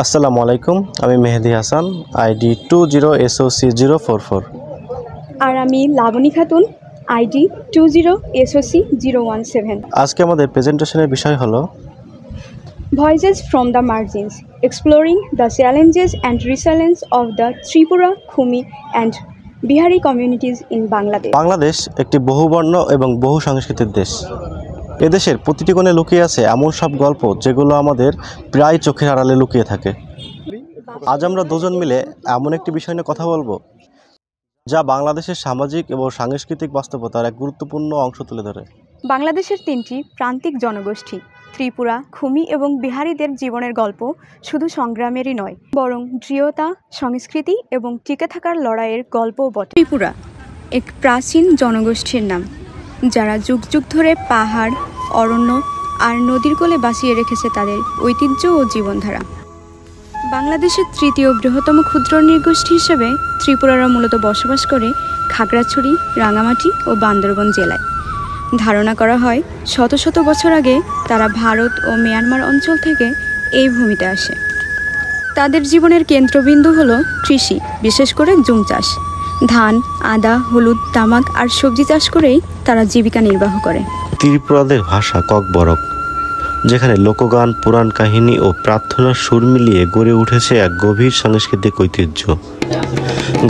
আসসালামু আলাইকুম, আমি মেহেদি হাসান, আইডি 20SOC044। আর আমি লাবণী খাতুন, আইডি 20SOC017। আজকে আমাদের প্রেজেন্টেশনের বিষয় হলো voices from the margins, exploring the challenges and resilience of the Tripura, Khumi and Bihari communities in Bangladesh. Bangladesh একটি বহুবর্ণ এবং বহু সংস্কৃতির দেশ। এদেশের প্রতিটি কোণে লুকিয়ে আছে এমন সব গল্প যেগুলো আমাদের প্রায় চোখের আড়ালে লুকিয়ে থাকে। আজ আমরা দুজন মিলে এমন একটি বিষয় নিয়ে কথা বলবো যা বাংলাদেশের সামাজিক এবং সাংস্কৃতিক বাস্তবতার এক গুরুত্বপূর্ণ অংশ তুলে ধরে। বাংলাদেশের তিনটি প্রান্তিক জনগোষ্ঠী ত্রিপুরা, খুমি এবং বিহারিদের জীবনের গল্প শুধু সংগ্রামেরই নয়, বরং দৃঢ়তা, সংস্কৃতি এবং টিকে থাকার লড়াইয়ের গল্পও বটে। ত্রিপুরা এক প্রাচীন জনগোষ্ঠীর নাম, যারা যুগ যুগ ধরে পাহাড়, অরণ্য আর নদীর কোলে বাঁচিয়ে রেখেছে তাদের ঐতিহ্য ও জীবনধারা। বাংলাদেশের তৃতীয় বৃহত্তম ক্ষুদ্র নৃগোষ্ঠী হিসেবে ত্রিপুরারা মূলত বসবাস করে খাগড়াছড়ি, রাঙামাটি ও বান্দরবান জেলায়। ধারণা করা হয় শত শত বছর আগে তারা ভারত ও মিয়ানমার অঞ্চল থেকে এই ভূমিতে আসে। তাদের জীবনের কেন্দ্রবিন্দু হলো কৃষি, বিশেষ করে জুম চাষ। ধান, আদা, হলুদ, তামাক আর সবজি চাষ করেই তারা জীবিকা নির্বাহ করে। ত্রিপুরাদের ভাষা ককবরক, যেখানে লোকগান, পুরাণ কাহিনী ও প্রার্থনার সুর মিলিয়ে গড়ে উঠেছে এক গভীর সাংস্কৃতিক ঐতিহ্য।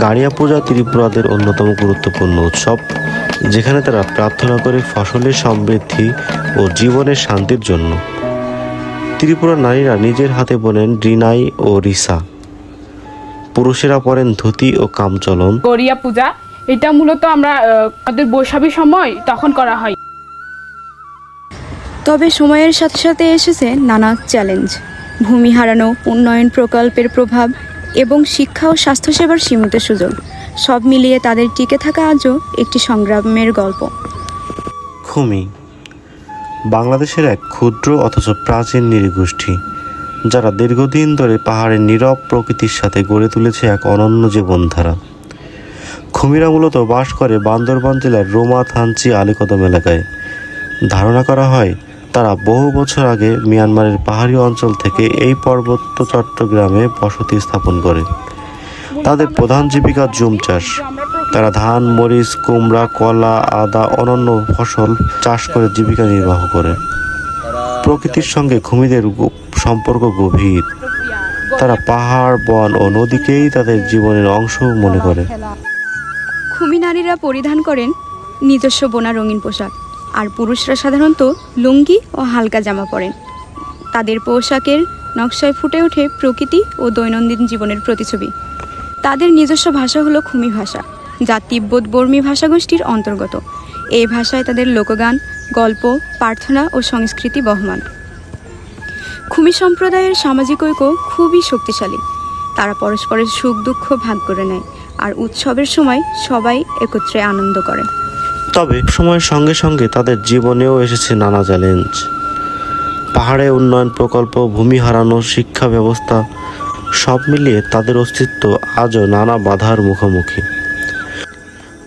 গাড়িয়া পূজা ত্রিপুরাদের অন্যতম গুরুত্বপূর্ণ উৎসব, যেখানে তারা প্রার্থনা করে ফসলের সমৃদ্ধি ও জীবনের শান্তির জন্য। ত্রিপুরার নারীরা নিজের হাতে বোনেন রিনাই ও রিসা, পুরুষেরা পরেন ধুতি ও কামচলন। গড়িয়া পূজা এটা মূলত আমরা আমাদের বৈশাখী সময় তখন করা হয়। তবে সময়ের সাথে সাথে এসেছে নানা চ্যালেঞ্জ, ভূমি হারানো, উন্নয়ন প্রকল্পের প্রভাব এবং শিক্ষা ও স্বাস্থ্যসেবার সীমিত সুযোগ। সব মিলিয়ে তাদের টিকে থাকা আজও একটি সংগ্রামের গল্প। খুমি বাংলাদেশের এক ক্ষুদ্র অথচ প্রাচীন নৃগোষ্ঠী, যারা দীর্ঘদিন ধরে পাহাড়ের নীরব প্রকৃতির সাথে গড়ে তুলেছে এক অনন্য জীবনধারা। খুমিরা মূলত বাস করে বান্দরবান জেলার রোমা থানচি আলীকদম এলাকায়। ধারণা করা হয় তারা বহু বছর আগে মিয়ানমারের পাহাড়ি অঞ্চল থেকে এই পার্বত্য চট্টগ্রামে বসতি স্থাপন করে। তাদের প্রধান জীবিকা জুম চাষ। তারা ধান, মরিচ, কুমড়া, কলা, আদা, অন্যান্য ফসল চাষ করে জীবিকা নির্বাহ করে। প্রকৃতির সঙ্গে খুমিদের সম্পর্ক গভীর। তারা পাহাড়, বন ও নদীকেই তাদের জীবনের অংশ মনে করে। খুমি নারীরা পরিধান করেন নিজস্ব বোনা রঙিন পোশাক, আর পুরুষরা সাধারণত লুঙ্গি ও হালকা জামা পরেন। তাদের পোশাকের নকশায় ফুটে ওঠে প্রকৃতি ও দৈনন্দিন জীবনের প্রতিছবি। তাদের নিজস্ব ভাষা হলো খুমি ভাষা, যা তিব্বত বর্মী ভাষাগোষ্ঠীর অন্তর্গত। এই ভাষায় তাদের লোকগান, গল্প, প্রার্থনা ও সংস্কৃতি বহমান। খুমি সম্প্রদায়ের সামাজিক ঐক্য খুবই শক্তিশালী। তারা পরস্পরের সুখ দুঃখ ভাগ করে নেয়, আর উৎসবের সময় সবাই একত্রে আনন্দ করে। তবে সময়ের সঙ্গে সঙ্গে তাদের জীবনেও এসেছে নানা চ্যালেঞ্জ। পাহাড়ে উন্নয়ন প্রকল্প, ভূমি হারানো, শিক্ষা ব্যবস্থা সব মিলিয়ে তাদের অস্তিত্ব আজও নানা বাধার মুখোমুখি।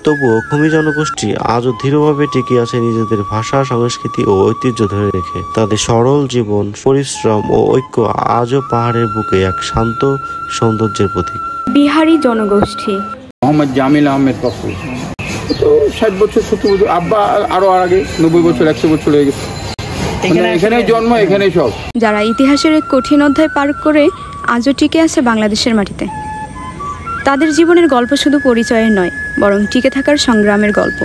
তবুও খুমি জনগোষ্ঠী আজও দৃঢ়ভাবে টিকে আছে নিজেদের ভাষা, সংস্কৃতি ও ঐতিহ্য ধরে রেখে। তাদের সরল জীবন, পরিশ্রম ও ঐক্য আজও পাহাড়ের বুকে এক শান্ত সৌন্দর্যের প্রতীক। বিহারি জনগোষ্ঠী মোহাম্মদ জামিল আহমেদ পপ্পু, তো 60 বছর 70 বছর, আব্বা আরো আগে 90 বছর 100 বছর হয়ে গেছে। এখানে জন্ম, এখানে সব। যারা ইতিহাসের এক কঠিন অধ্যায় পার করে আজও টিকে আছে বাংলাদেশের মাটিতে। তাদের জীবনের গল্প শুধু পরিচয়ের নয়, বরং টিকে থাকার সংগ্রামের গল্প।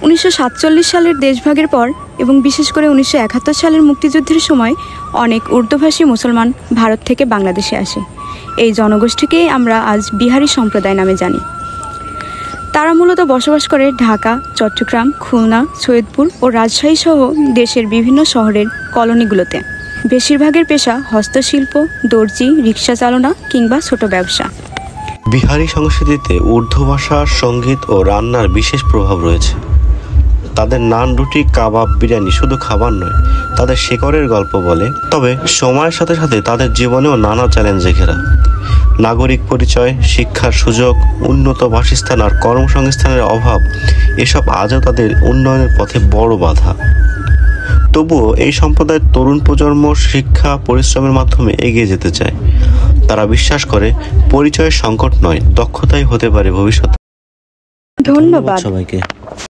1947 সালের দেশভাগের পর এবং বিশেষ করে 1971 সালের মুক্তিযুদ্ধের সময় অনেক উর্দুভাষী মুসলমান ভারত থেকে বাংলাদেশে আসে। এই জনগোষ্ঠীকেই আমরা আজ বিহারি সম্প্রদায় নামে জানি। তারা মূলত বসবাস করে ঢাকা, চট্টগ্রাম, খুলনা, সৈয়দপুর ও রাজশাহী সহ দেশের বিভিন্ন শহরের কলোনিগুলোতে। বেশিরভাগের পেশা হস্তশিল্প, দর্জি, রিক্সা চালনা কিংবা ছোট ব্যবসা। বিহারি সংস্কৃতিতে উর্দু ভাষা, সঙ্গীত ও রান্নার বিশেষ প্রভাব রয়েছে। তাদের নান, রুটি, কাবাব, বিরিয়ানি শুধু খাবার নয়, তাদের শেকড়ের গল্প বলে। তবে সময়ের সাথে সাথে তাদের জীবনেও নানা চ্যালেঞ্জে ঘেরা। নাগরিক পরিচয়, শিক্ষার সুযোগ, উন্নত বাসস্থান আর কর্মসংস্থানের অভাব এসব আজও তাদের উন্নয়নের পথে বড় বাধা। তবুও এই সম্প্রদায়ের তরুণ প্রজন্ম শিক্ষা পরিশ্রমের মাধ্যমে এগিয়ে যেতে চায়। তারা বিশ্বাস করে পরিচয়ের সংকট নয়, দক্ষতাই হতে পারে ভবিষ্যৎ। ধন্যবাদ সবাইকে।